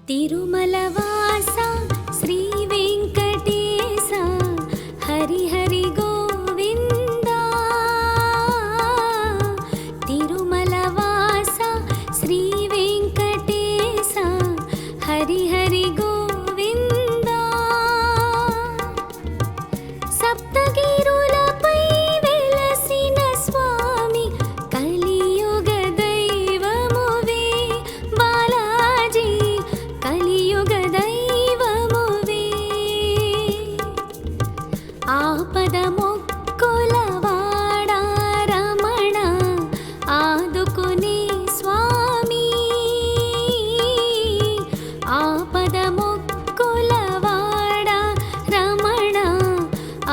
తిరుమలవాస శ్రీ వెంకటేశ హరి హరి గోవింద. తిరుమలవాస శ్రీ వెంకటేశ హరి హరి గోవింద. సప్తగిరులపై వెలసిన స్వామి కలియుగ దైవమువే బాలాజీ, కలియుగ దైవమువే. ఆపద మొక్కుల వాడా రమణ ఆదుకునే స్వామి. ఆపద మొక్కుల వాడా రమణ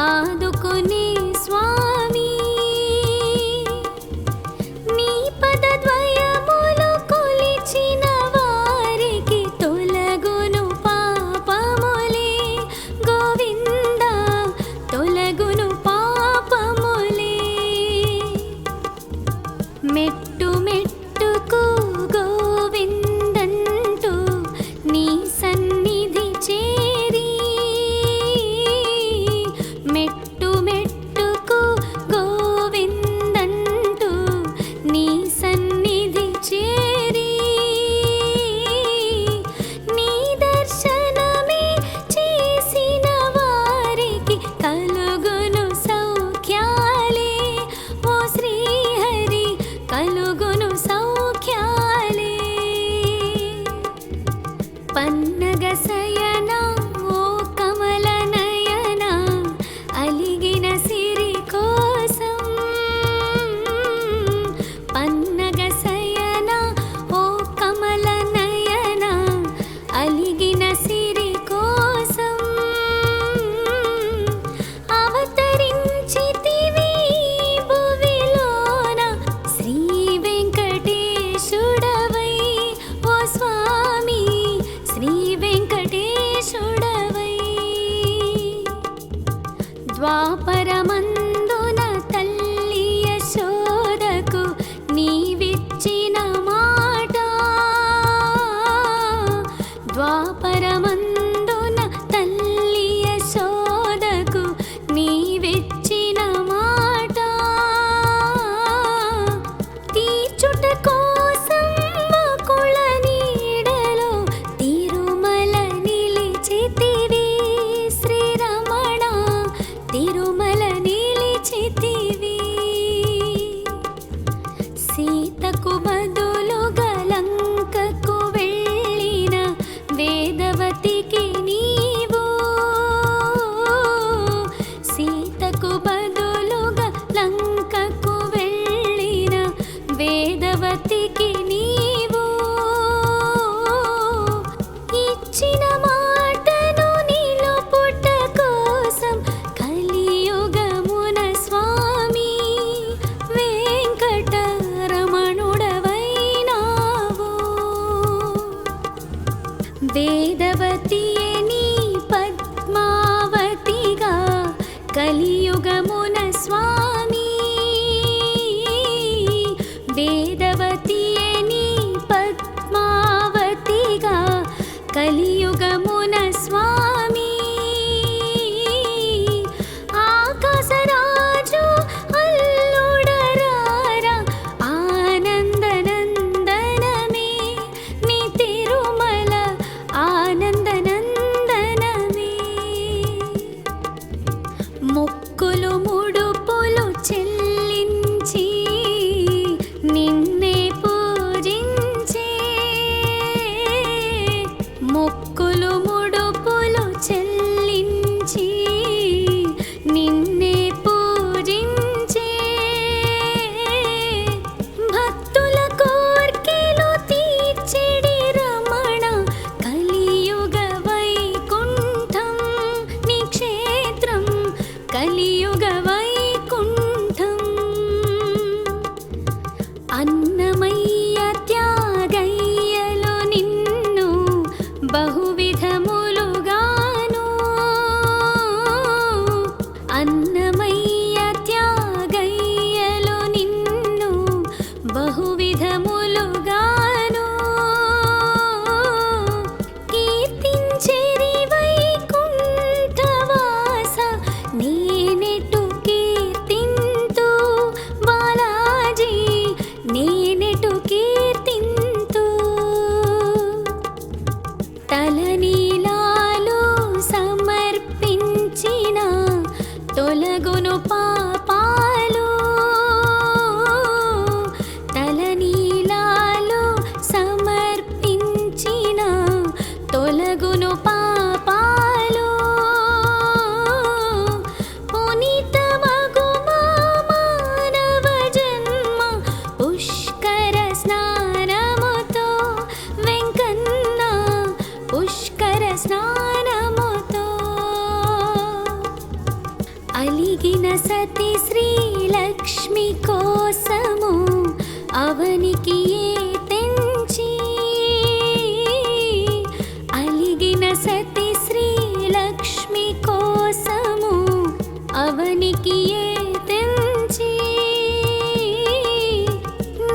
ఆదుకునే స్వామి. నీ పదద్వయములు కొలిచిన వారికి తొలగును పాపములే గోవింద, తొలగును పాపములే. మెట్టు మెట్టుకు గోవిందంటూ నీ సన్నిధి చేరి, మెట్టు మెట్టుకు గోవిందంటూ నీ సన్నిధి చేరి, నీ దర్శనమే చేసిన వారికి కలుగును సౌఖ్యాలే ఓ శ్రీహరి, కలుగును సౌఖ్యాలే. పన్నగ శయన ఓ కమల నయన అలిగిన సిరి కోసం. పన్నగ శయన ఓ కమల నయన అలిగిన సిరి కోసం. అవతరించితివి భువిలోన శ్రీ వెంకటేశుడవై ఓ స్వామి, శ్రీ వెంకటేశుడవై. ద్వాపరమందున తల్లి యశోదకు నీవిచ్చిన మాట, ద్వాపరమందున తల్లి యశోదకు నీవిచ్చిన మాట. తీర్చుట కోసం వకుళ నీడలో తిరుమల నిలిచితివి శ్రీరమణ, తిరుమల నిలిచితివి. సీతకు బదులుగా లంకకు వెళ్ళిన వేదవతికి నీవు, సీతకు బదులుగా లంకకు వెళ్ళిన వేదవతికి నీవు. ఇచ్చిన మాటను నిలుపుట కోసం కలియుగమున స్వామి వెంకటరమణుడవైనావు. వేదవతియే నీ పద్మావతిగా కలియుగమున స్వామి. వేదవతియే నీ పద్మావతిగా కలియుగమున స్వామి. ఆకాశరాజు అల్లుడరారా ఆనందనందనమే, నీ తిరుమల ఆనందనందనమే. మొక్కులు ముడుపులు చెల్లించి నిన్నే పూజించే, మొక్కులు ముడుపులు చెల్లించి నిన్నే పూజించే. భక్తుల కోర్కెలు తీర్చెడి రమణ కలియుగ వైకుంఠం నీ క్షేత్రం, కలియుగ వైకుంఠం. అన్నమయ్య త్యాగయ్యలో నిన్ను బహువిధములుగాను, అన్నమయ్య త్యాగయ్యలో నిన్ను బహువిధములుగాను. స్నానముతో అలిగిన సతి శ్రీలక్ష్మి కోసము అవనికి తెంచి అలిగిన సతి శ్రీలక్ష్మి కోసము అవనికి తెంచి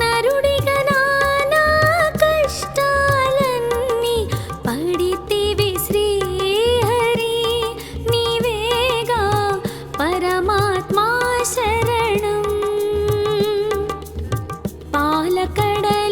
నరుడిగా నానా కష్టాలన్నీ పడితివి శ్రీహరి నీవేగా పరమాత్మా శరణం పాలకడలి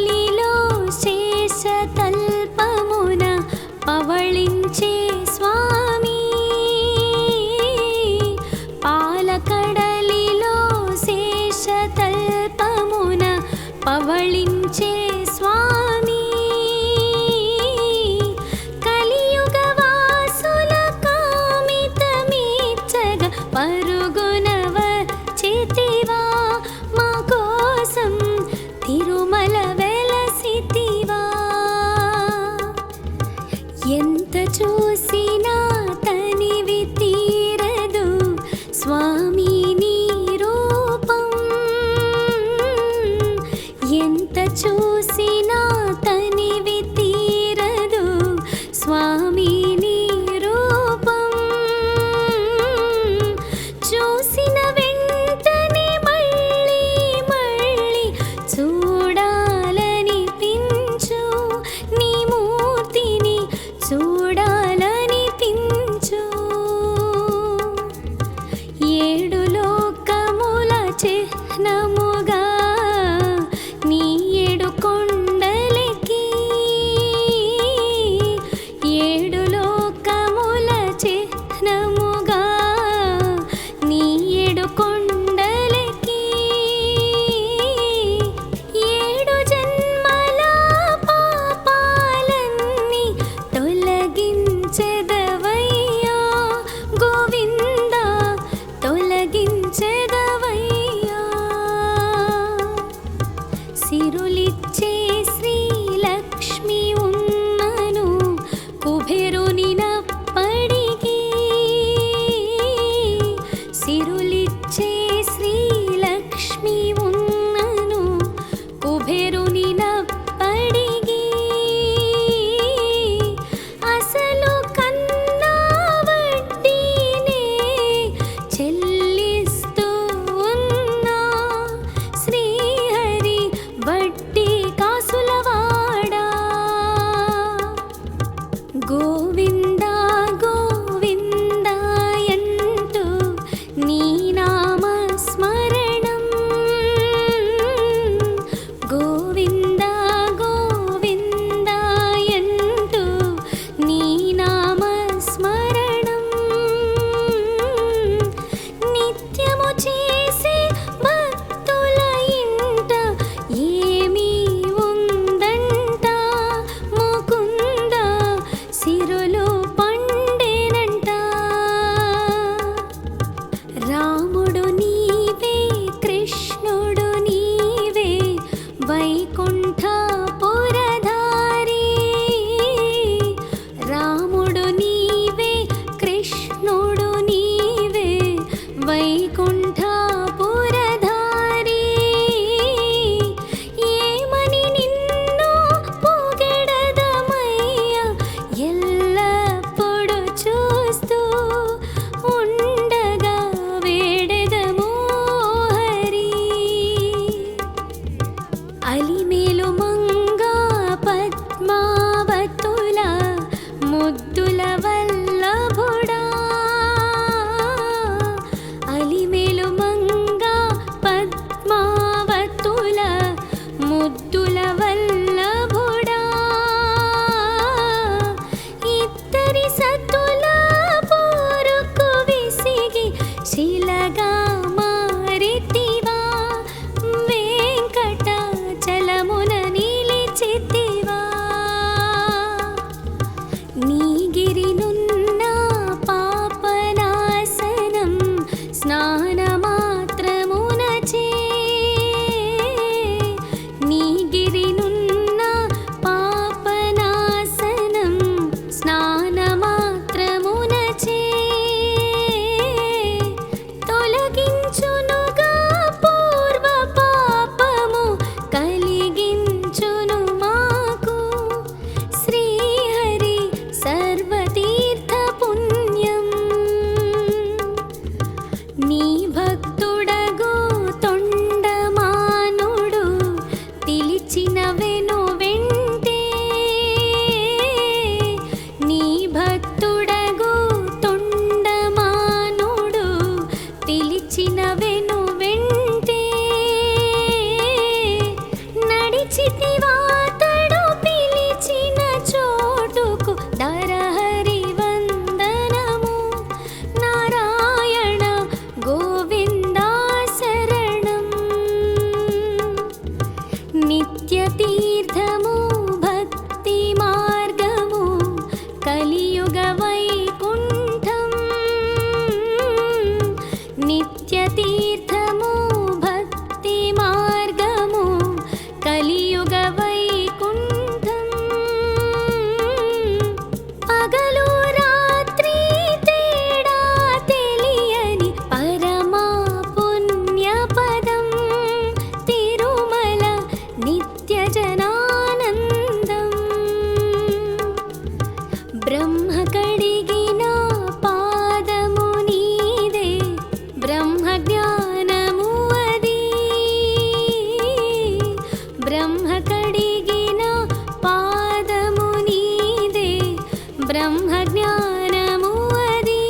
బ్రహ్మజ్ఞానము అది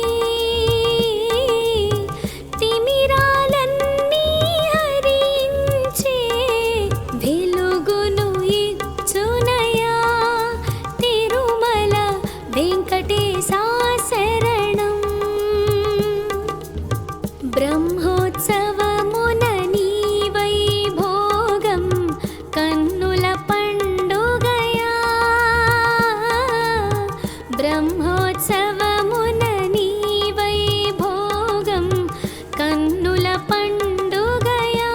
తిమిరాలన్నీ హరించే వెలుగును ఇచ్చునయా తిరుమల వెంకటేశా శరణం. బ్రహ్మోత్సవమున నీ వైభోగం కన్నుల పండుగయా బ్రహ్మోత్సవమున నీ వైభోగం కన్నుల పండుగయా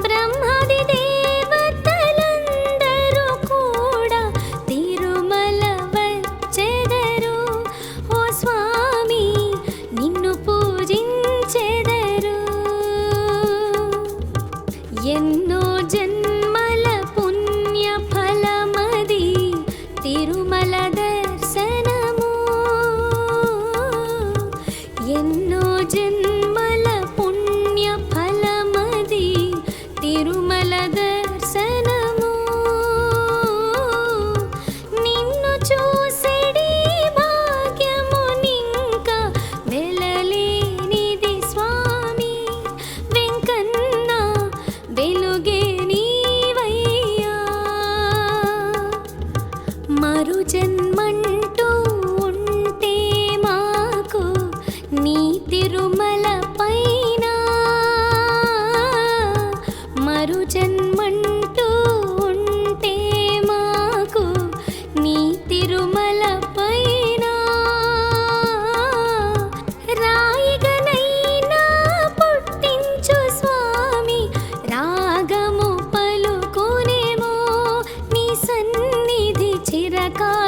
బ్రహ్మాది దేవతలందరూ కూడా తిరుమల వచ్చెదరు. ఓ స్వామి నిన్ను పూజించెదరు. ఎన్నో జన్మల పుణ్య ఫలమది తిరుమల దర్శనము. ఎన్నో జన్మల పుణ్య ఫలమది తిరుమల దర్శనము. నిన్ను చూసెడి భాగ్యమునింక వెలలేనిది స్వామి వెంకన్న వెలుగే నీవయ్యా. మరు జన్మంటూ ఉంటే మాకు నీ తిరుమల పైన మరు జన్మంటూ ఉంటే మాకు నీ తిరుమల పైన రాయిగనైనా పుట్టించు స్వామి రాగము పలుకునేమో నీ సన్నిధి చిరకాలముండగను.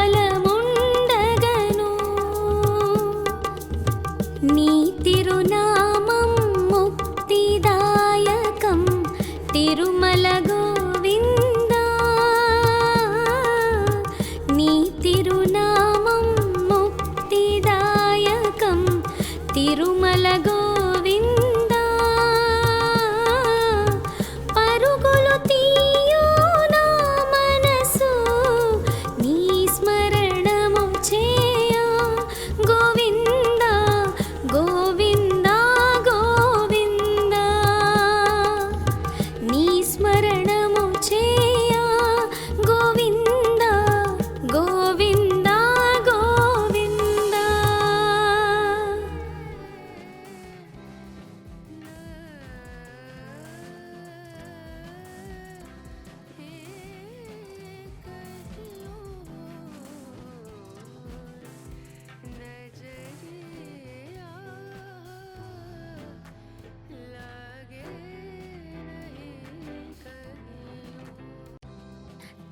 నీ తిరునామం ముక్తిదాయకం తిరుమల గోవిందా. నీ తిరునామం ముక్తిదాయకం తిరుమల గోవిందా. పరుగులు తీయు నా మనసు నీ స్మరణము చేయ గోవిందా గోవిందా గోవిందా. నీ స్మరణము చేయ గోవిందా గోవిందా గోవిందా.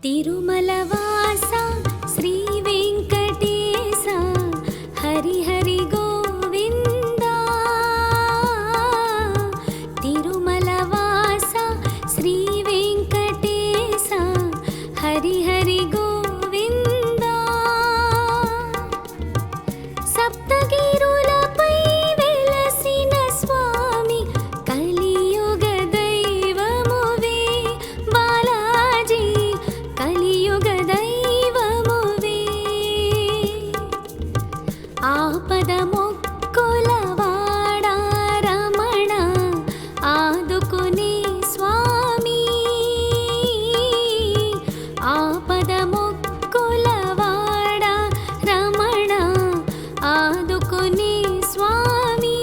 తిరుమల వాస శ్రీ వెంకటేశ హరి హరి గోవిందా. తిరుమల వాస శ్రీ వెంకటేశ హరి హరి గోవిందా. సప్తగిరులపై వెలసిన స్వామి కలియుగ దైవమువే బాలాజీ కలియుగ దైవమువే. ఆపద మొక్కుల వాడా రమణ ఆదుకునే స్వామి. ఆపద మొక్కుల వాడా రమణ ఆదుకునే స్వామి.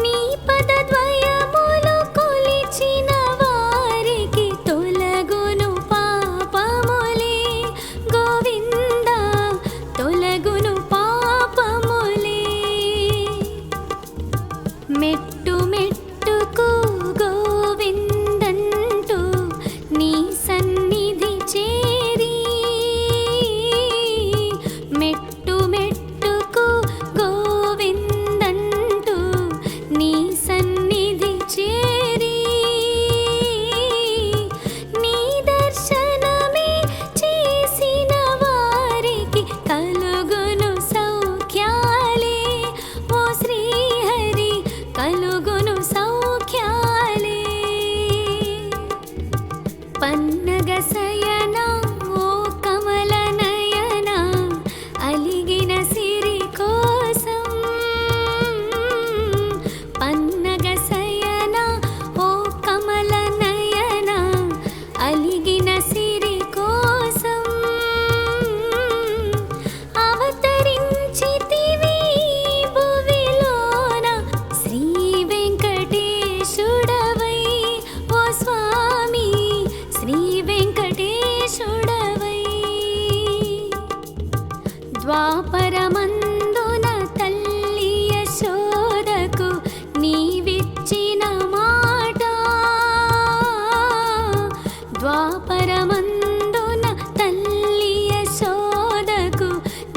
నీ పదద్వయములు కొలిచిన వారికి తొలగును పాపములే గోవిందా తొలగును పాపములే. మెట్టు మెట్టుకు గోవిందంటూ నీ సన్నిధి చేరి మెట్టు మెట్టుకు గోవిందంటూ నీ సన్నిధి చేరి నీ దర్శనమే చేసిన వారికి కలుగును సౌఖ్యాలే. ఓ శ్రీహరి కలుగును సౌఖ్యాలే. పన్నగ శయనా ద్వాపరమందున తల్లి యశోదకు నీవిచ్చిన మాట, ద్వాపరమందున తల్లి యశోదకు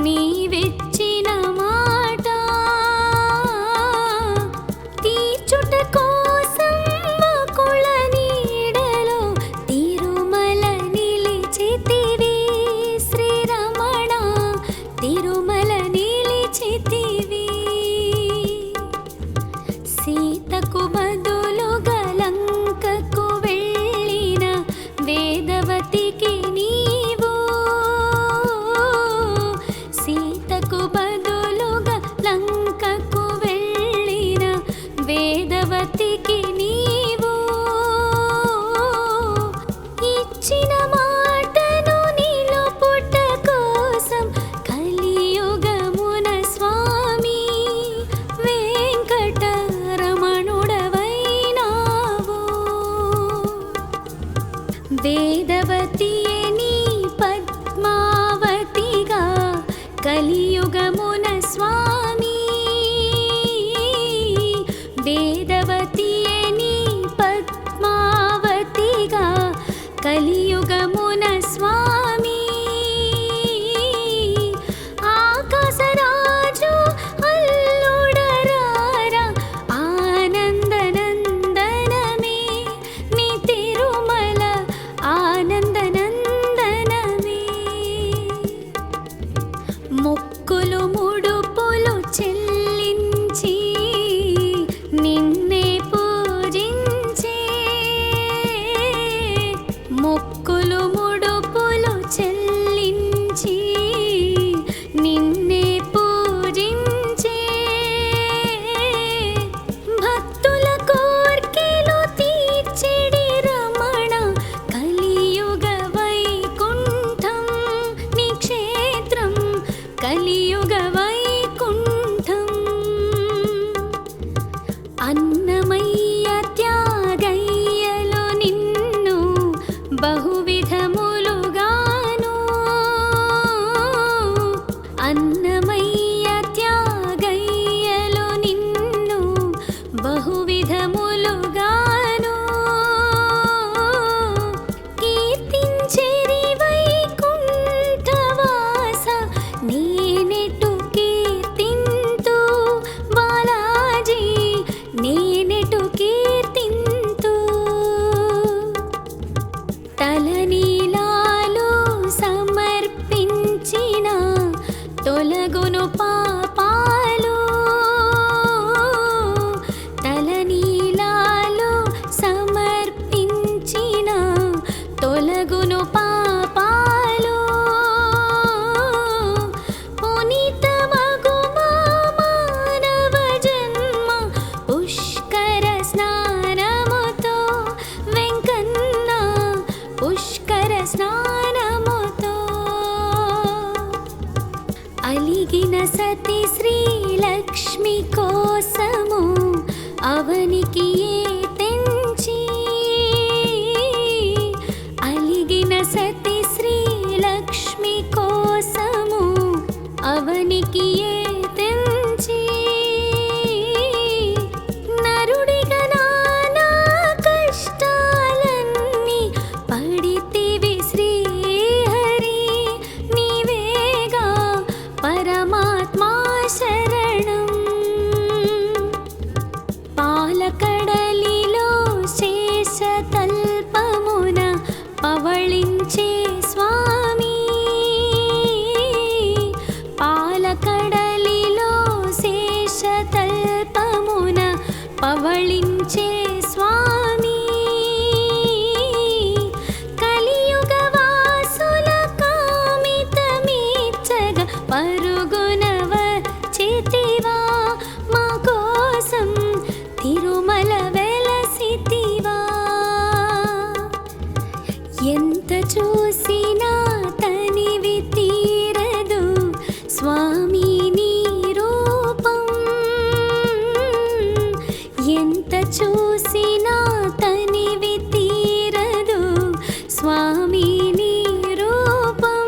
నీవిచ్చిన మాట, తీర్చుట కోసం వకుళ నీడలో తిరుమల నిలిచితివి శ్రీరమణ, తిరుమల నిలిచితివి. సీతకు బదులుగా లంకకు వెళ్ళిన వేదవతికి నీవు, సీతకు బదులుగా లంకకు వెళ్ళిన వేదవతికి నీవు, ఇచ్చిన మాటను నిలుపుట కోసం కలియుగమున స్వామి వెంకటరమణుడవైనావు. వేదవతియే నీ పద్మావతిగా కలియుగమున స్వామి, వేదవతియే నీ పద్మావతిగా కలియుగమున స్వామి. ఆకాశరాజు అల్లుడరారా ఆనందనందనమే, నీ తిరుమల ఆనందనందనమే. మొక్కులు ముడుపులు చెల్లించి నిన్నే పూజించే, మొక్కులు ముడుపులు చెల్లించి నిన్నే పూజించే, భక్తుల కోర్కెలు తీర్చెడి రమణ కలియుగ వైకుంఠం నీ క్షేత్రం, కలియుగ వైకుంఠం. అన్నమయ్య త్యాగయ్యలో నిన్ను బహువిధములుగాను, అన్నమయ్య త్యాగయ్యలో నిన్ను బహువిధములుగాను, కీర్తించెరి వైకుంఠవాస నేనెటు కీర్తింతు బాలాజీ, నేనెటు కీర్తింతు. తలనీలాలు సమర్పించిన తొలగును పాపాలు, తలనీలాలు సమర్పించిన తొలగును పాపాలు, పునీతమగు మా మానవ జన్మ పుష్కర స్నానముతో వెంకన్న, పుష్కర స్నానముతో. అలిగిన సతి శ్రీలక్ష్మి కోసము అవనికి ఏ తెంచి, అలిగిన సతి శ్రీలక్ష్మి కోసము అవనికి ఏ తెంచి, నరుడిగా నానా కష్టాలన్నీ పడితివి శ్రీహరి, నీవేగా పరమాత్మా శరణం. పాలకడలిలో శేషతల్పమున పవళించే స్వామి, పాలకడలిలో శేషతల్పమున పవళించే స్వామి, కలియుగ వాసుల కామితమీర్చగ పరుగున వచ్చితివా, మా కోసం తిరుమల వెలసితివా. ఎంత చూసినా తనివి తీరదు స్వామి నీ రూపం, ఎంత చూసినా తనివి తీరదు స్వామి నీ రూపం.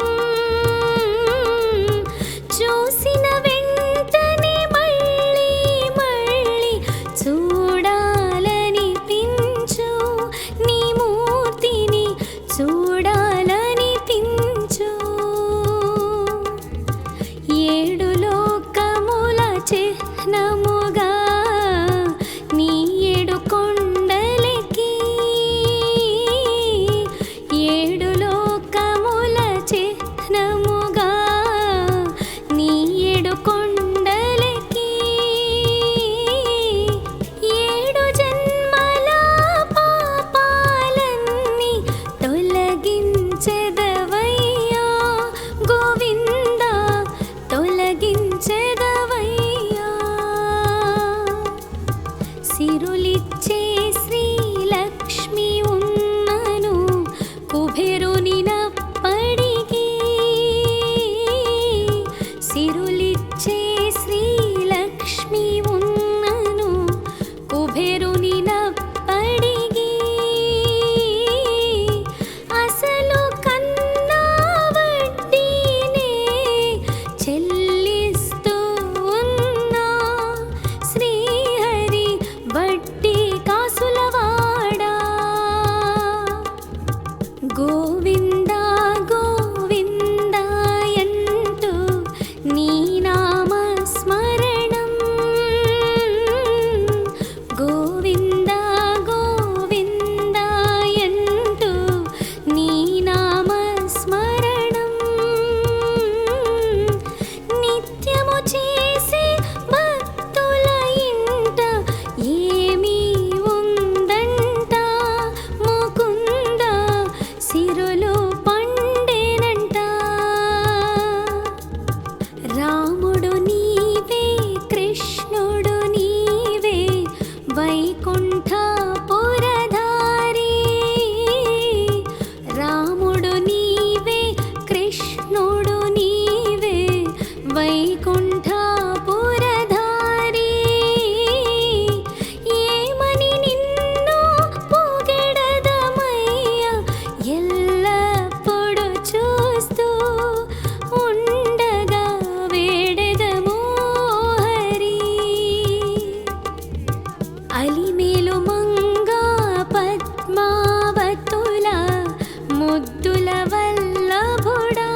వల్లభుడా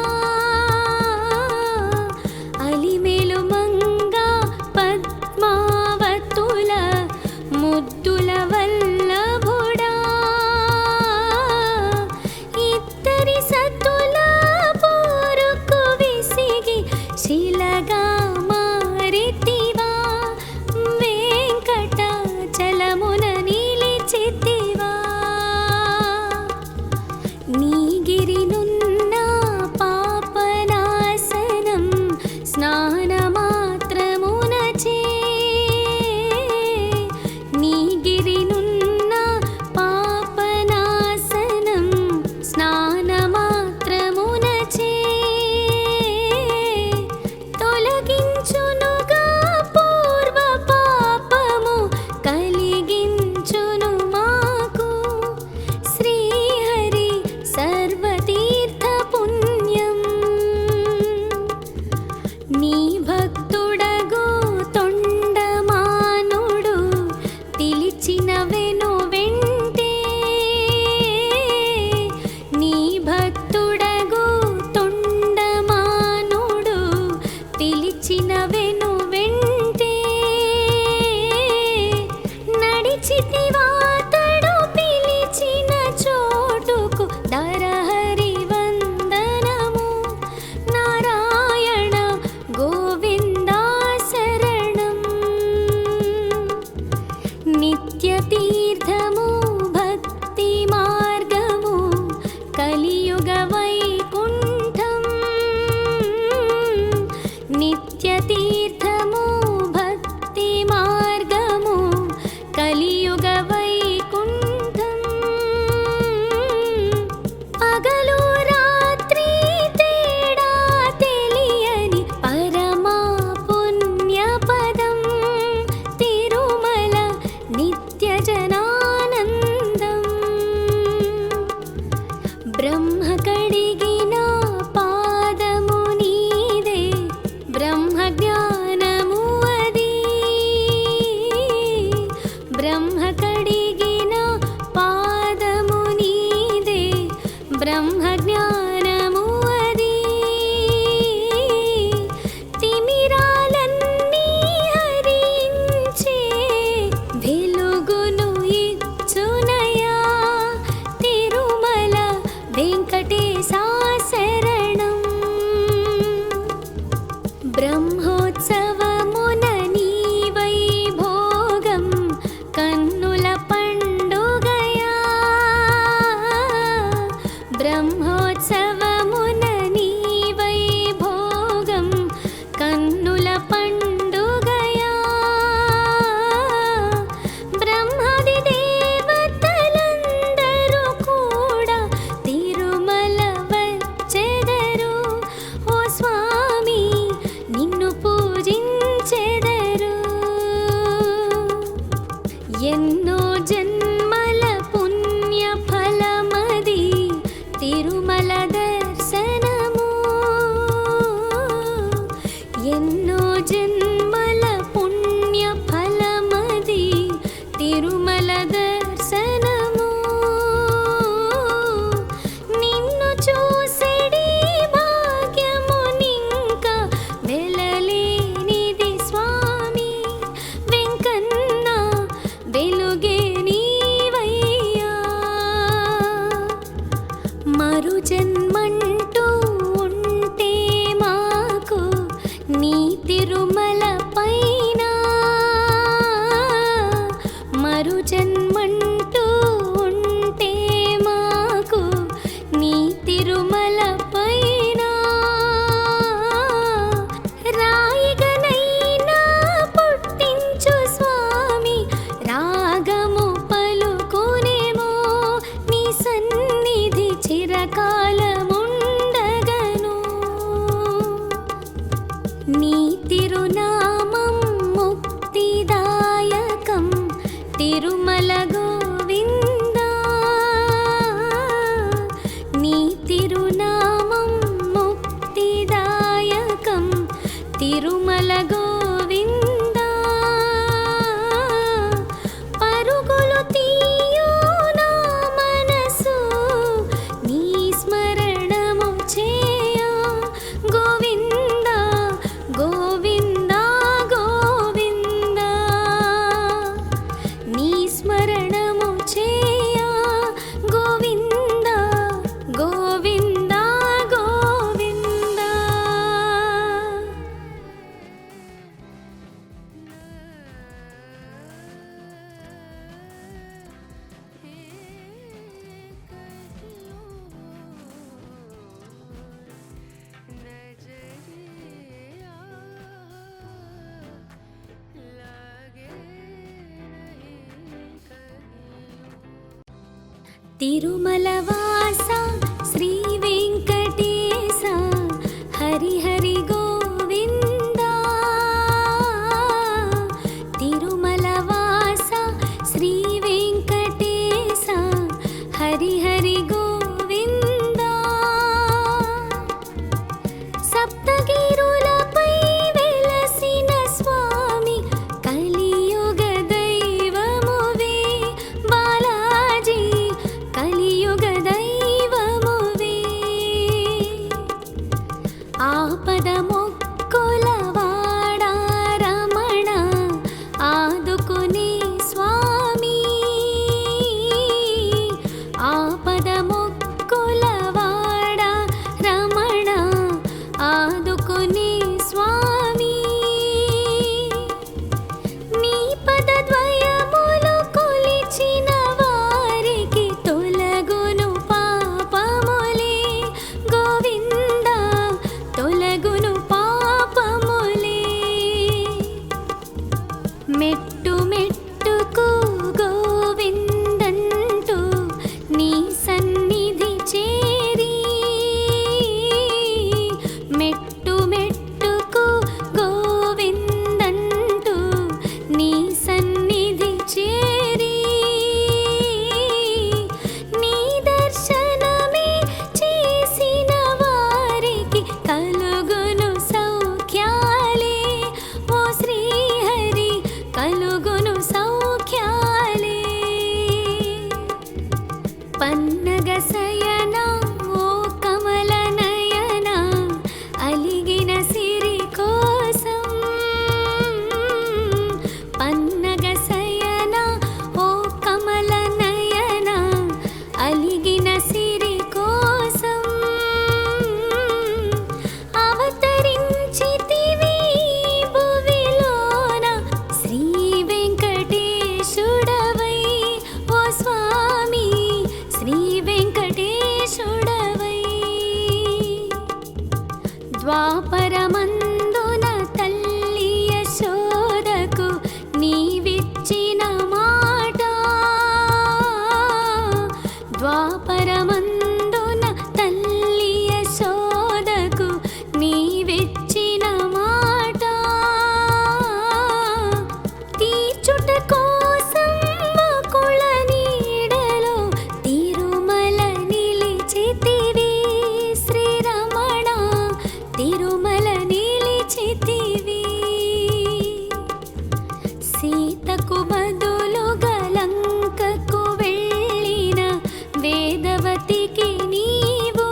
అలిమేలు మంగ పద్మావతుల ముద్దుల వల్లభుడా ఇద్దరి సత్తుల పోరుకు విసిగి శిలగా మారితివా వెంకటాచలమున నిలిచితివా నీగిరినున్న పాపనాశనం స్నానమాత్రమునచే నీగిరినున్న పాపనాశనం స్నానమాత్రమునచే తొలగించునుగా పూర్వ పాపము కలిగించును మాకు శ్రీహరి సర్వతీర్థ పుణ్యం నీ భక్తుడగు తొండమానుడు పిలిచిన వెను వెంటే నీ భక్తుడగు తొండమానుడు పిలిచిన వెను వెంటే నడిచితివాతడు పిలిచిన చోటుకు దరహరి వందనము నారాయణ గోవిందా శరణం నిత్య తీర్థము భక్తి మార్గము కలియుగ వైకుంఠం నిత్య తీర్థము భక్తి మార్గము కలియుగ వైకుంఠం పగలు రాత్రి తేడా తెలియని పరమా పుణ్యపదం తిరుమల నిత్య జనానందం బ్రహ్మ కడిగిన పాదము నీదే బ్రహ్మ జ్ఞానము అది బ్రహ్మ కడిగిన పాదము నీదే బ్రహ్మ జ్ఞానము అది తిమిరాలన్నీ హరించే వెలుగును ఇచ్చునయా తిరుమల వెంకటేశా శరణం బ్రహ్మోత్సవమున నీ వైభోగం కన్నుల పండుగయా బ్రహ్మోత్సవమున నీ వైభోగం కన్నుల పండుగయా బ్రహ్మాది దేవతలందరూ కూడా తిరుమల వచ్చెదరు ఓ స్వామి నిన్ను పూజించెదరు ఎన్నో జన్మల పుణ్య ఫలమది తిరుమల దర్శనము ఎన్నో జన్మల పుణ్య ఫలమది తిరుమల దర్శనము నిన్ను చూసెడి భాగ్యమునింక వెలలేనిది స్వామి వెంకన్న వెలుగే నీవయ్యా మరు జన్మంటూ ఉంటే మాకు నీ తిరుమల పైన మరు జన్మంటూ ఉంటే మాకు నీ తిరుమల పైన రాయిగనైనా పుట్టించు స్వామి రాగము పలుకునేమో నీ సన్నిధి చిరకాలముండగను నీ తిరునామం ముక్తిదాయకం తిరుమల గోవిందా నీ తిరునామం ముక్తిదాయకం తిరుమల గోవిందా పరుగులు తీయు నా మనసు నీ స్మరణ తిరుమలవాస శ్రీ వెంకటేశ హరి హరి గోవింద. తిరుమలవాస శ్రీ వెంకటేశ హరి హరి గోవింద. సప్తగిరులపై వెలసిన స్వామి కలియుగ దైవమువే బాలాజీ, కలియుగ దైవమువే. ఆపద మొక్కుల వాడా రమణ ఆదుకునే స్వామి. ఆపద మొక్కుల వాడా రమణ ఆదుకునే స్వామి. నీ పదద్వయములు కొలిచిన వారికి తొలగును పాపములే గోవింద, తొలగును పాపములే. మెట్టు మెట్టుకు గోవిందంటూ నీ సన్నిధి చేరి, మెట్టు మెట్టుకు గోవిందంటూ నీ సన్నిధి చేరి, నీ దర్శనమే చేసిన వారికి కలుగును సౌఖ్యాలే ఓ శ్రీహరి, కలుగును సౌఖ్యాలే. పన్నగ శయన ఓ కమల నయన అలిగిన సిరి కోసం. పన్నగ శయన ఓ కమల నయన అలిగిన సిరి కోసం. అవతరించితివి భువిలోన శ్రీ వెంకటేశుడవై ఓ స్వామి, శ్రీ వెంకటేశుడవై. ద్వాపరమందున తల్లి యశోదకు నీవిచ్చిన మాట, ద్వాపరమందున తల్లి యశోదకు నీవిచ్చిన మాట. తీర్చుట కోసం వకుళ నీడలో తిరుమల నిలిచితివి శ్రీరమణ, తిరుమల నిలిచితివి. సీతకు బదులుగా లంకకు వెళ్ళిన వేదవతికి నీవు,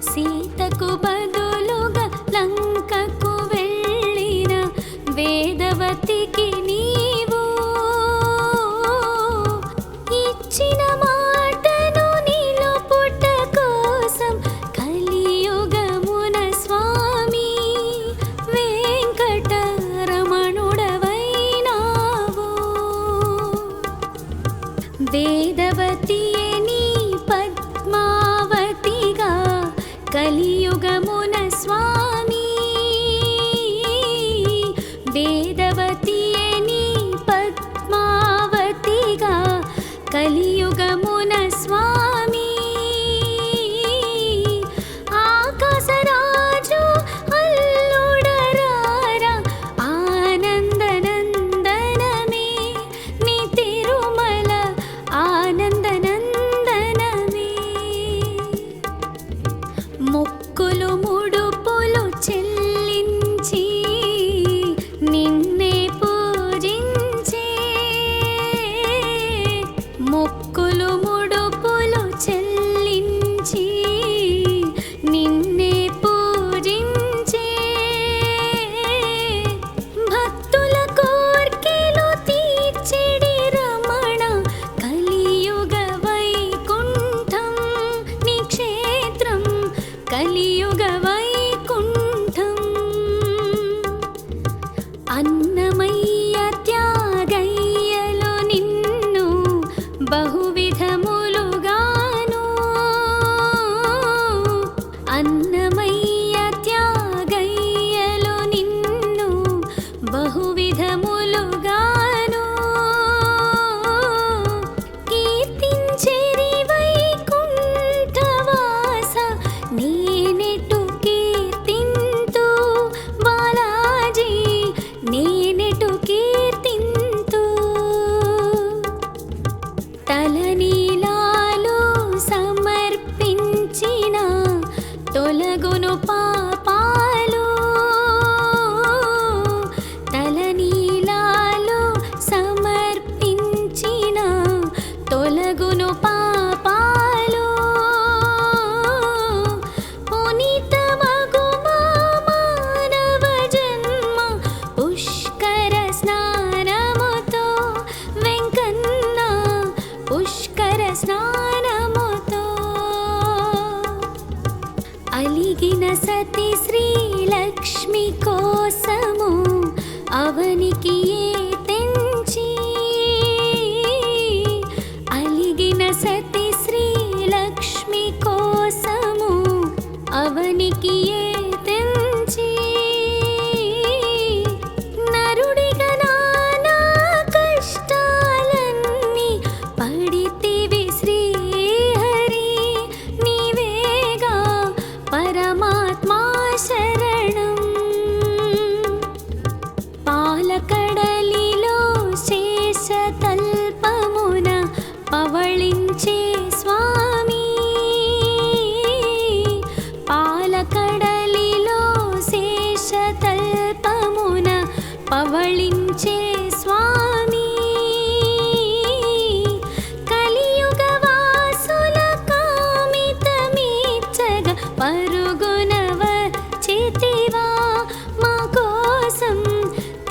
సీతకు బదులుగా లంకకు వెళ్ళిన వేదవతికి నీవు. ఇచ్చిన మాటను నిలుపుట కోసం కలియుగమున స్వామి వెంకటరమణుడవైనావు. వేదవతియే నీ పద్మావతిగా కలియుగమున స్వామి. వేదవతియే నీ పద్మావతిగా కలియుగమున స్వామి. ఆకాశరాజు అల్లుడరారా ఆనందనందనమే, నీ తిరుమల ఆనందనందనమే. మొక్కులు ముడుపులు చెల్లించి నిన్నే పూజించే, మొక్కులు ముడుపులు చెల్లించి నిన్నే పూజించే. భక్తుల కోర్కెలు తీర్చెడి రమణ కలియుగ వైకుంఠం నీ క్షేత్రం, కలియుగ వైకుంఠం. అన్నమయ్య త్యాగయ్యలో నిన్ను బహువిధములుగాను, అన్నమయ్య త్యాగయ్యలో నిన్ను బహువిధములుగాను. అవనికి తెంచి అలిగిన సతి శ్రీలక్ష్మి కోసము అవనికి తెంచి నరుడిగా నానా కష్టాలన్నీ పడితివి శ్రీహరి నీవేగా పరమాత్మా శరణం పాలకడలిలో శేషతల్పమున పవళించే స్వామి పాలకడలిలో శేషతల్పమున పవళించే స్వామి కలియుగ వాసుల కామితమీచ్చగ పరుగున వచ్చితివా మా కోసం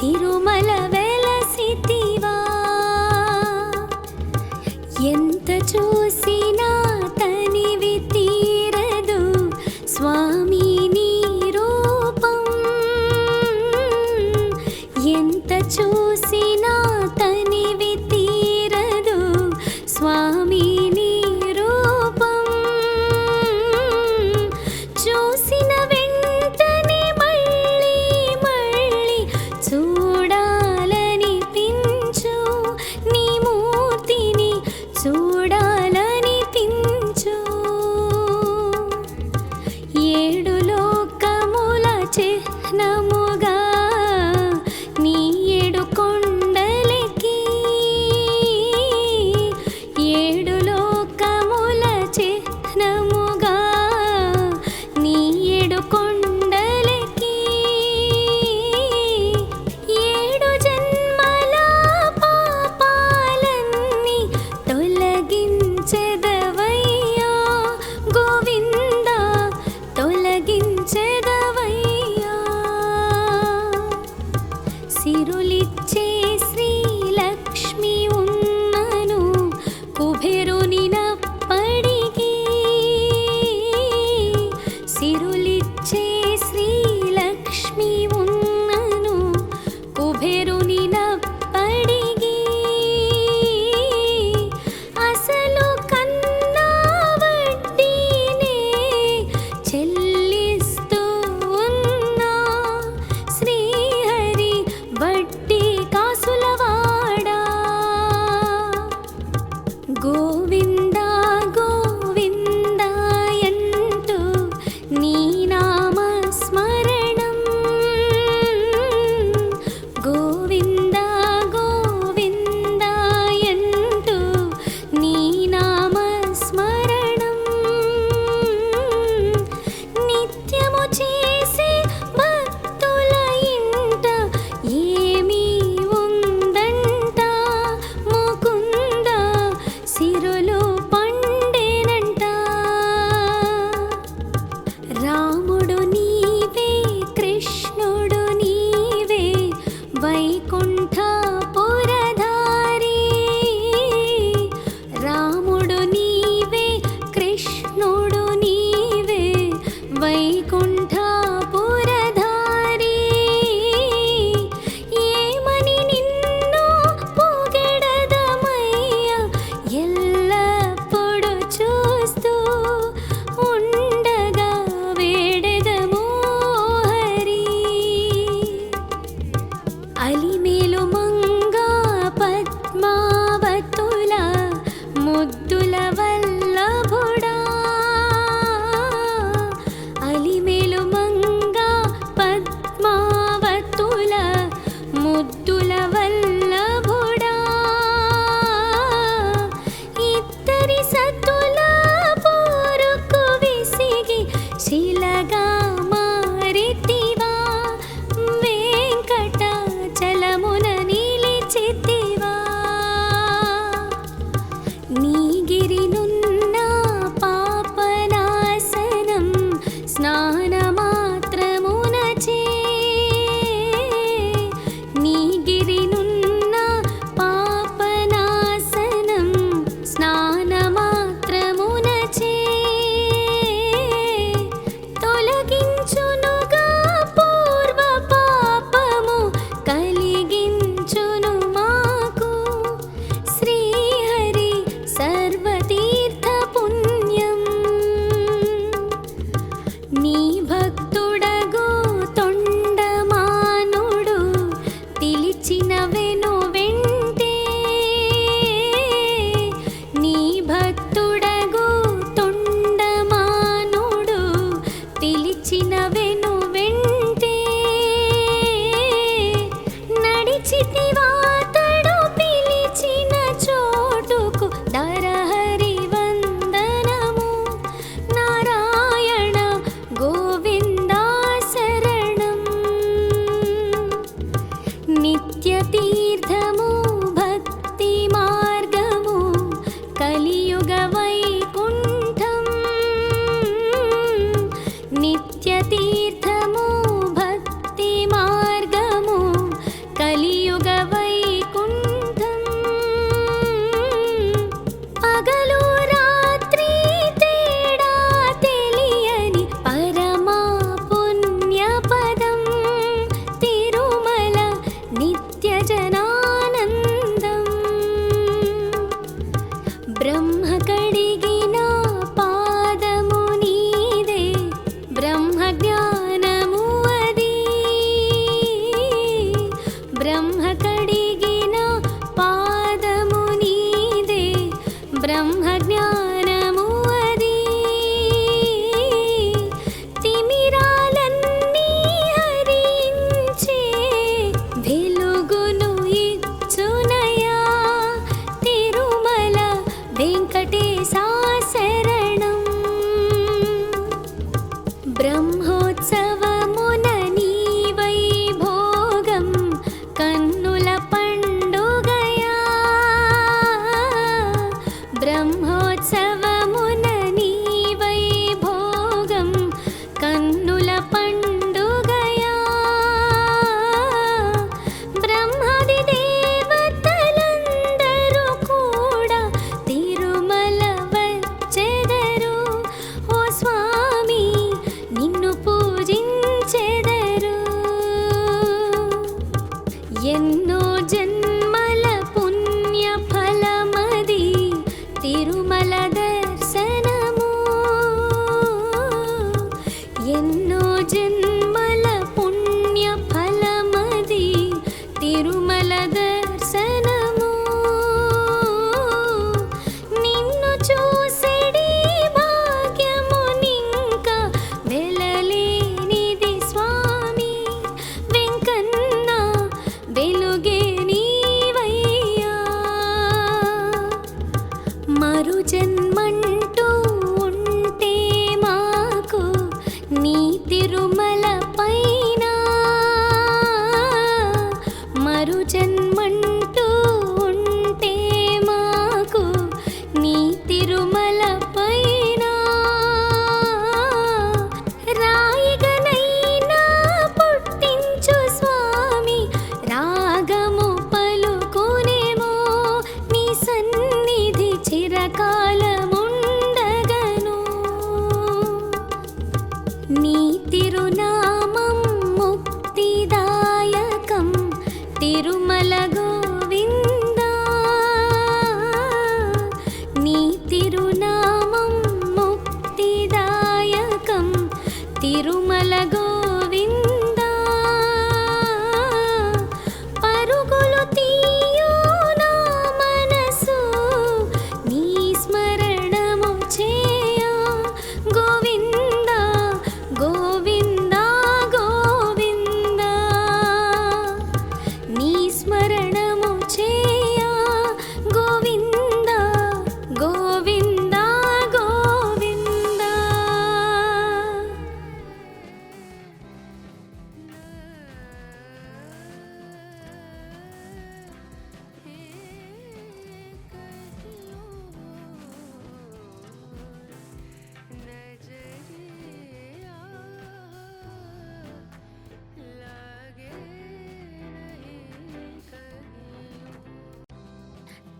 తిరుమల వెలసితివా ఎంత చూసినా తనివి తీరదు స్వామి నీ రూపం ఎంత చూసినా తనివి తీరదు స్వామి నీ రూపం చూసిన వెంటనే మళ్ళీ మళ్ళీ చూడాలనిపించు నీ మూర్తిని చూడాలనిపించు ఏడు లోకముల చిహ్నముగా నీ ఏడు కొండలకి ఏడు లోకముల చిహ్నముగా నీ ఏడు కొండలకి ఏడు జన్మల పాపాలన్నీ తొలగించెదవయ్యా గోవింద తొలగి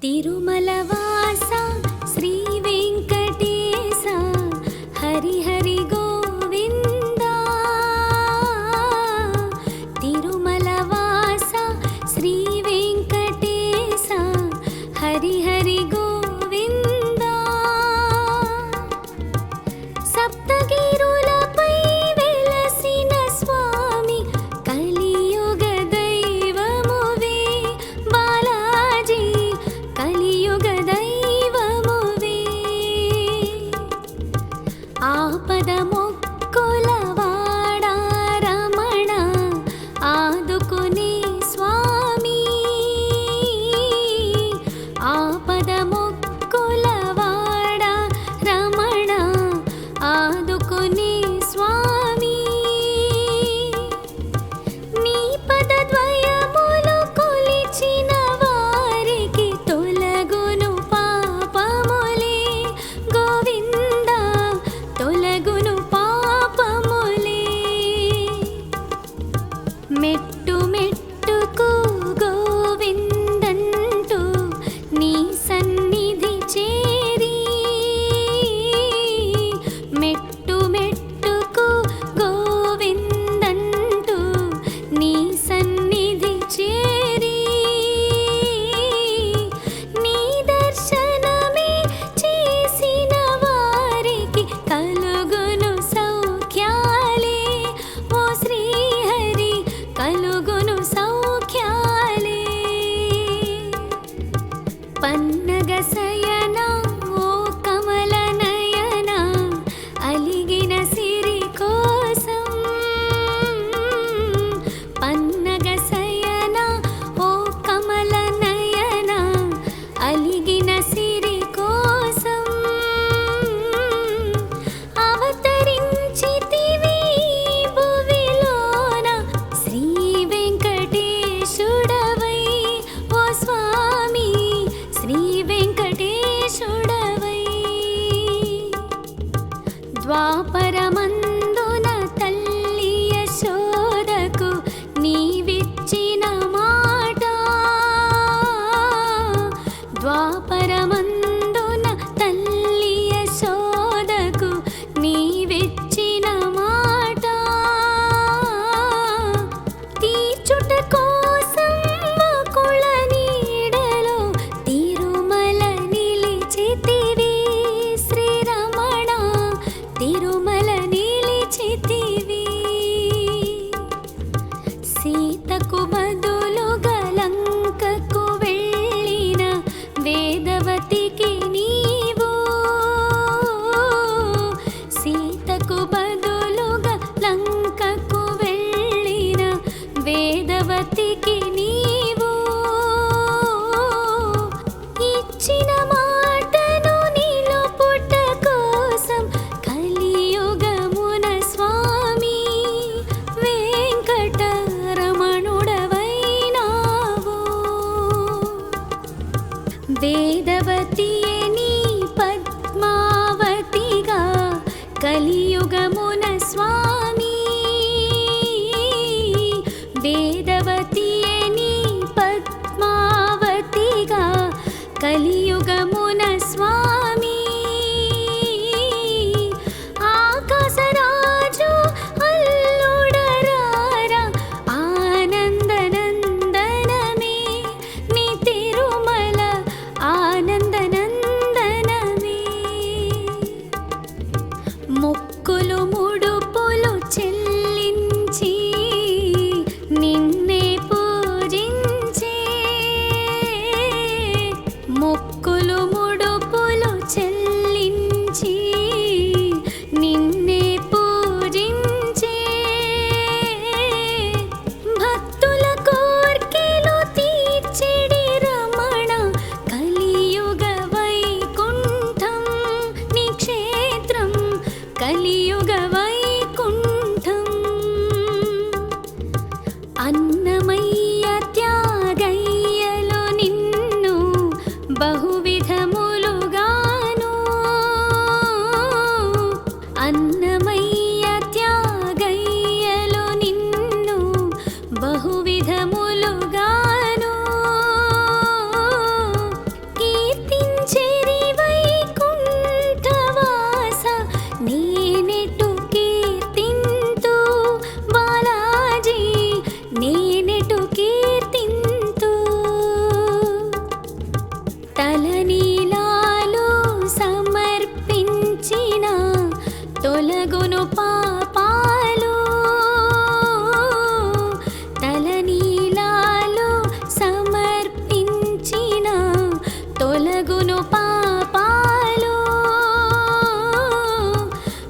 తిరుమలవాస శ్రీ వెంకటేశ హరి హరి గోవిందా. తిరుమలవాస శ్రీ వెంకటేశ హరి హరి గోవిందా. సప్తగిరులపై వెలసిన స్వామి కలియుగ దైవమువే బాలాజీ, కలియుగ దైవమువే. ఆపద మొక్కుల వాడా రమణ ఆదుకునే స్వామి. ఆపద మొక్కుల వాడా రమణ ఆదుకునే స్వామి. నీ పదద్వయములు కొలిచిన వారికి తొలగును పాపములే గోవిందా, తొలగును పాపములే. మెట్టు మెట్టుకు గోవిందంటూ నీ సన్నిధి చేరి, మెట్టు మెట్టుకు గోవిందంటూ నీ సన్నిధి చేరి, నీ దర్శనమే చేసిన వారికి కలుగును సౌఖ్యాలే ఓ శ్రీహరి, కలుగును సౌఖ్యాలే. పన్నగ శయన ఓ కమల నయన అలిగిన సిరి కోసం. పన్నగ శయన ఓ కమల నయన అలిగిన సిరి కోసం. అవతరించితివి భువిలోన శ్రీ వెంకటేశుడవై ఓ స్వామి, శ్రీ వెంకటేశుడవై. ద్వాపరమందున తల్లి యశోదకు నీవిచ్చిన మాట. ద్వాపరమందున తల్లి యశోదకు నీవిచ్చిన మాట. తీర్చుట కోసం వకుళ నీడలో తిరుమల నిలిచితివి శ్రీరమణ, తిరుమల నిలిచితివి. సీతకు బదులుగా లంకకు వెళ్ళిన వేదవతికి నీవు. సీతకు బదులుగా లంకకు వెళ్ళిన వేదవతికి నీవు. ఇచ్చిన మాటను నిలుపుట కోసం కలియుగమున స్వామి వెంకటరమణుడవైనావు. వేదవతియే నీ పద్మావతిగా కలియుగమున స్వామి. వేదవతియే నీ పద్మావతిగా కలియుగమున స్వామి. ఆకాశరాజు అల్లుడరారా ఆనందనందనమే నీ తిరుమల ఆనందనందనమే. మొక్కులు ముడుపులు చెల్లించి నిన్నే పూజించే. మొక్కులు ముడుపులు చెల్లించి నిన్నే పూజించే. భక్తుల కోర్కెలు తీర్చెడి రమణ కలియుగ వైకుంఠం నీ క్షేత్రం, కలియుగ వైకుంఠం. అన్నమయ్య త్యాగయ్యలో నిన్ను బహువిధములుగాను. అన్నమయ్య త్యాగయ్యలో నిన్ను బహువిధములుగాను. తొలగును పాపాలు తలనీలాలు సమర్పించిన తొలగును పాపాలు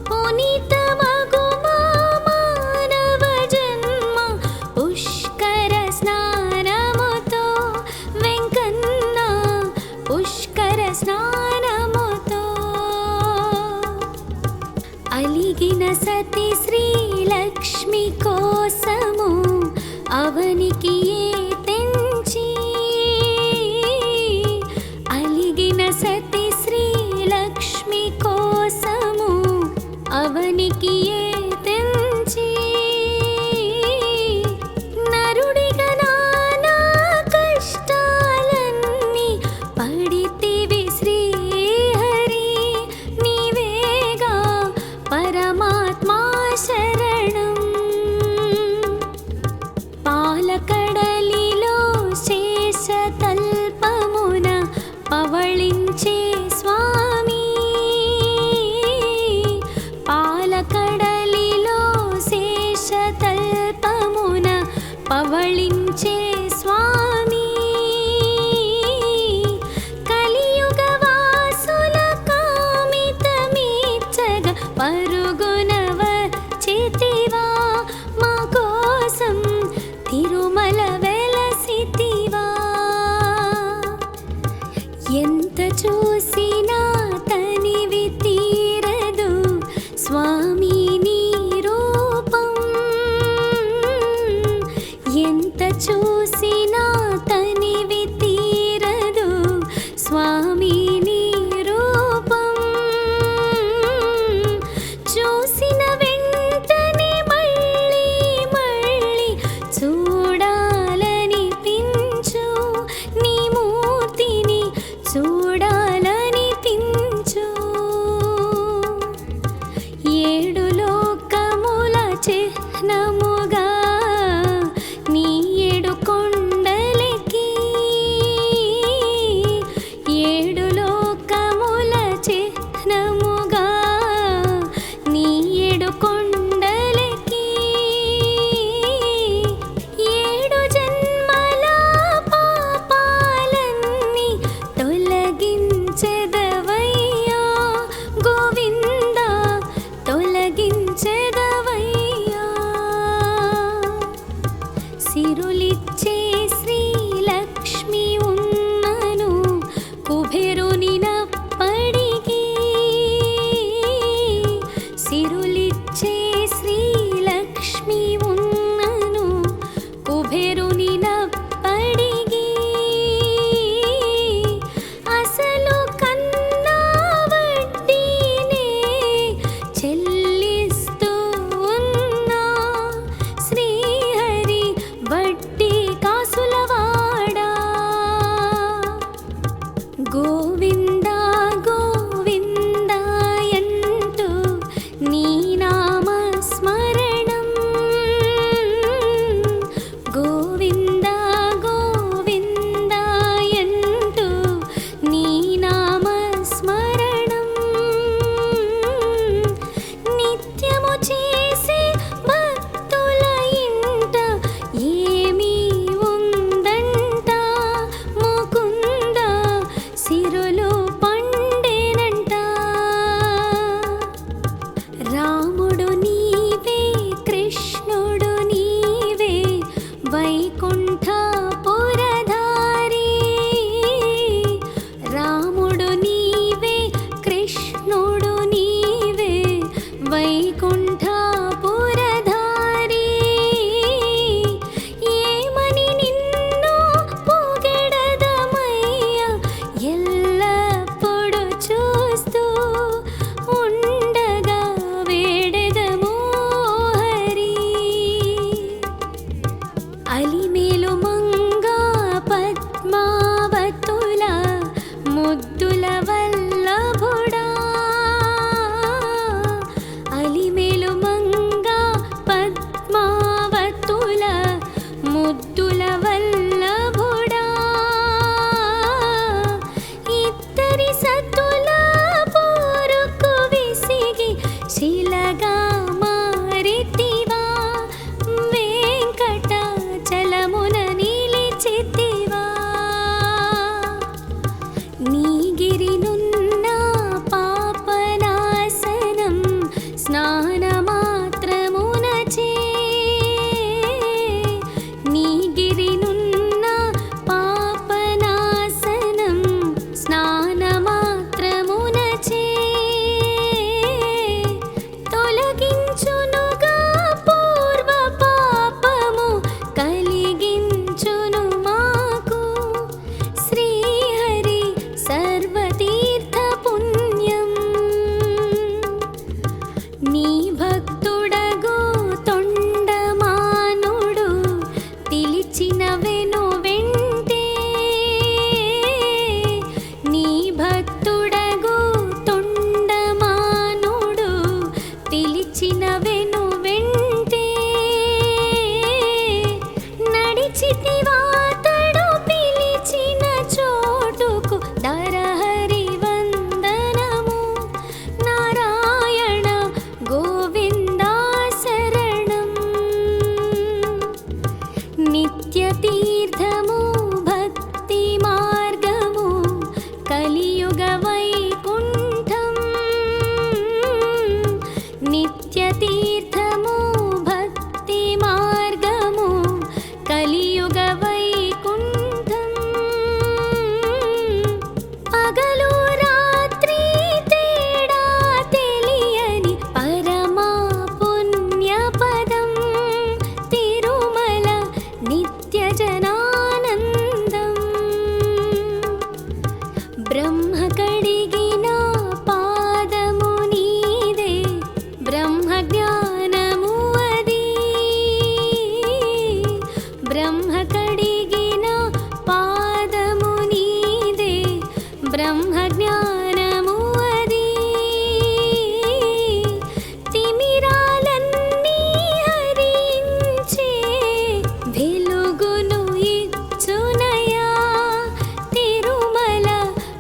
పునీతమగు మానవ జన్మ పుష్కర స్నానముతో వెంకన్న పుష్కర స్నానముతో అలిగిన సతి శ్రీలక్ష్మి కోసము అవనికి తెంచి అలిగిన సతి శ్రీలక్ష్మి కోసము అవనికి తెంచి నరుడిగా నానా కష్టాలన్నీ పడితివి శ్రీహరి నీవేగా పరమాత్మా శరణం పాలకడలిలో శేషతల్పమున పవళించే స్వామి పాలకడలిలో శేషతల్పమున పవళించే స్వామి కలియుగ వాసుల కామితమీర్చగ పరుగున వచ్చితివా మా కోసం తిరుమల వెలసితివా ఎంత చూసినా తనివి తీరదు స్వామి నీ రూపం ఎంత చూసినా తనివి తీరదు స్వామి నీ రూపం చూసిన వెంటనే మళ్ళీ మళ్ళీ చూడాలనిపించు నీ మూర్తిని చూడాలనిపించు ఏడు లోకముల చిహ్నముగా నీ ఏడు కొండలకి ఏడు లోకముల చిహ్నముగా నీ ఏడు కొండలకి ఏడు జన్మల పాపాలన్నీ తొలగించెదవయ్యా గోవింద తొలగించెదవయ్యా సిరులిచ్చే శ్రీలక్ష్మి ఉన్నను కుబేరునినప్పటికీ సిరులిచ్చే శ్రీలక్ష్మి ఉన్నను కుబేరునినప్పటికీ అసలు కన్నా వడ్డీనే చెల్లిస్తూ ఉన్నా శ్రీహరి వడ్డీ కాసులవాడా గోవింద గోవిందాయంటూ నీ స్నానమాత్రమునచే నీ గిరినున్న పాపనాశనం స్నానమాత్రమునచే తొలగించునుగా పూర్వ పాపము కలిగించును మాకు శ్రీహరి సర్వతీర్థ పుణ్యం నీ భక్తుడగు తొండమానుడు పిలిచిన వెను వెంటే నీ భక్తుడగు తొండమానుడు పిలిచిన వెను వెంటే నడిచితివాతడు పిలిచిన చోటుకు దరహరి వందనము నారాయణ గోవిందా శరణం నిత్య తీర్థము భక్తి మార్గము కలియుగ వైకుంఠం నిత్య తీర్థము భక్తి మార్గము కలియుగ వైకుంఠం పగలు రాత్రి తేడా తెలియని పరమా పుణ్యపదం తిరుమల నిత్య జనానందం బ్రహ్మ కడిగిన పాదము నీదే బ్రహ్మ జ్ఞానము అది బ్రహ్మ కడిగిన పాదము నీదే బ్రహ్మ జ్ఞానము అది తిమిరాలన్నీ హరించే వెలుగును ఇచ్చునయా తిరుమల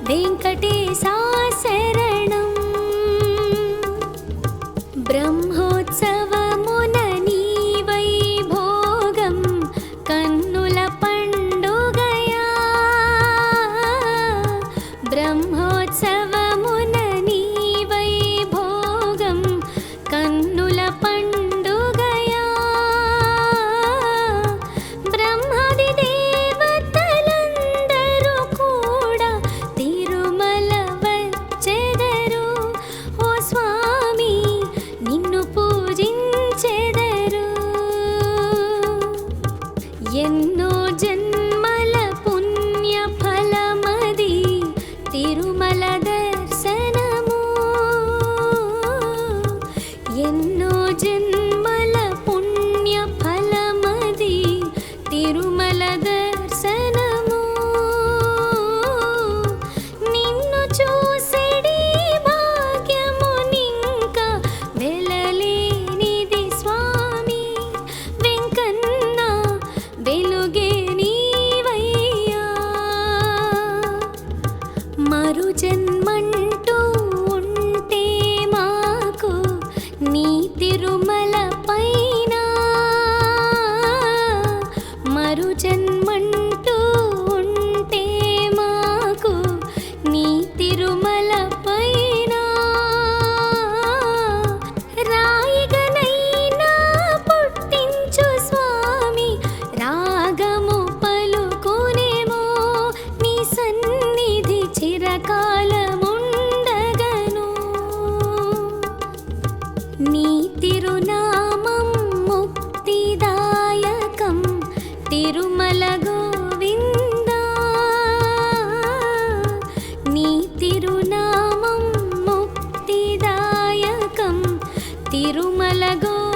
వెంకటేశా శరణం బ్రహ్మోత్సవమున నీ వైభోగం కన్నుల పండుగయా బ్రహ్మోత్సవమున నీ వైభోగం కన్నుల పండుగయా బ్రహ్మాది దేవతలందరూ కూడా తిరుమల వచ్చెదరు ఓ స్వామి నిన్ను పూజించెదరు ఎన్నో జన్మల పుణ్య ఫలమది తిరుమల దర్శనము ఎన్నో జన్మల పుణ్య ఫలమది తిరుమల దర్శనము నిన్ను చూసెడి భాగ్యమునింక వెలలేనిది స్వామి వెంకన్న వెలుగే నీవయ్యా మరు జన్మంటూ ఉంటే మాకు నీ తిరుమల పైన మరు జన్మంటూ ఉంటే మాకు నీ తిరుమల పైన రాయిగనైనా పుట్టించు స్వామి రాగము పలుకునేమో నీ సన్నిధి చిరకాలముండగను నీ తిరునామం ముక్తిదాయకం తిరుమల గోవిందా నీ తిరునామం ముక్తిదాయకం తిరుమల గోవిందా